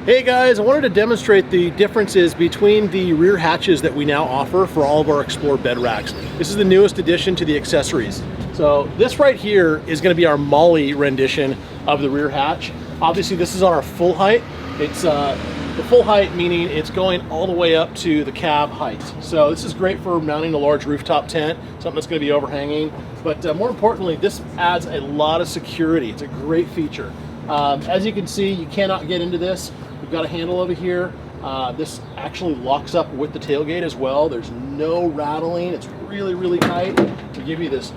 Hey guys, I wanted to demonstrate the differences between the rear hatches that we now offer for all of our XPLOR bed racks. This is the newest addition to the accessories. So this right here is going to be our Molle rendition of the rear hatch. Obviously this is on our full height. It's the full height meaning it's going all the way up to the cab height. So this is great for mounting a large rooftop tent, something that's going to be overhanging. But more importantly, this adds a lot of security. It's a great feature. As you can see, you cannot get into this. We've got a handle over here. This actually locks up with the tailgate as well. There's no rattling. It's really, really tight. We give you this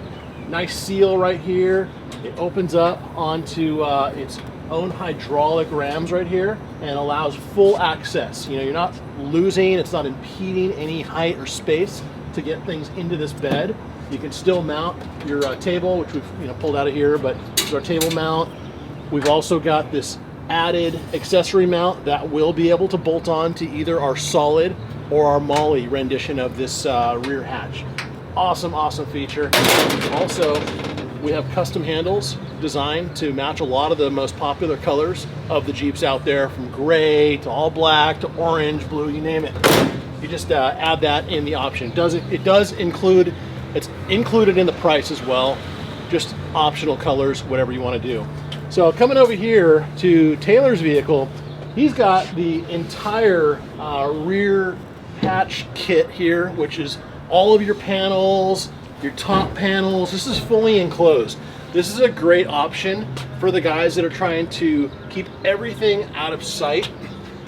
nice seal right here. It opens up onto its own hydraulic rams right here and allows full access. You know, you're not losing, it's not impeding any height or space to get things into this bed. You can still mount your table, which we've pulled out of here, but this is our table mount. We've also got this added accessory mount that will be able to bolt on to either our solid or our Molle rendition of this rear hatch. Awesome, awesome feature. Also, we have custom handles designed to match a lot of the most popular colors of the Jeeps out there, from gray to all black to orange, blue, you name it. You just add that in the option. It does include, it's included in the price as well, just optional colors, whatever you want to do. So coming over here to Taylor's vehicle, he's got the entire rear hatch kit here, which is all of your panels, your top panels. This is fully enclosed. This is a great option for the guys that are trying to keep everything out of sight.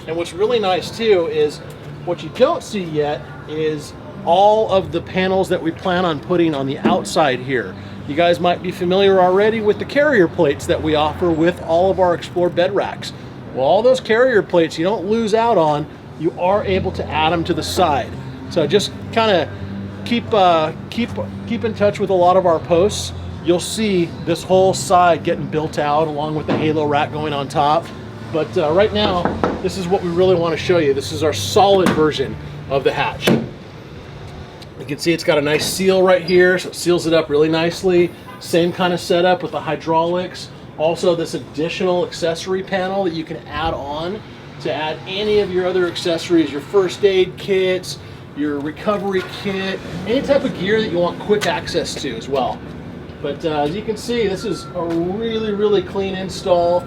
And what's really nice too is what you don't see yet is all of the panels that we plan on putting on the outside here. You guys might be familiar already with the carrier plates that we offer with all of our XPLOR bed racks. Well, all those carrier plates you don't lose out on, you are able to add them to the side. So just kind of keep in touch with a lot of our posts. You'll see this whole side getting built out along with the halo rack going on top. But right now, this is what we really want to show you. This is our solid version of the hatch. You can see it's got a nice seal right here, so it seals it up really nicely. Same kind of setup with the hydraulics. Also this additional accessory panel that you can add on to add any of your other accessories, your first aid kits, your recovery kit, any type of gear that you want quick access to as well. But as you can see, this is a really, really clean install.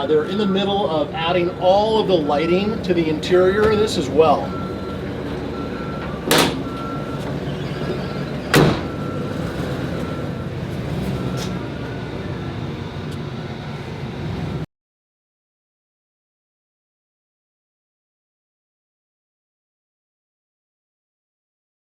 They're in the middle of adding all of the lighting to the interior of this as well.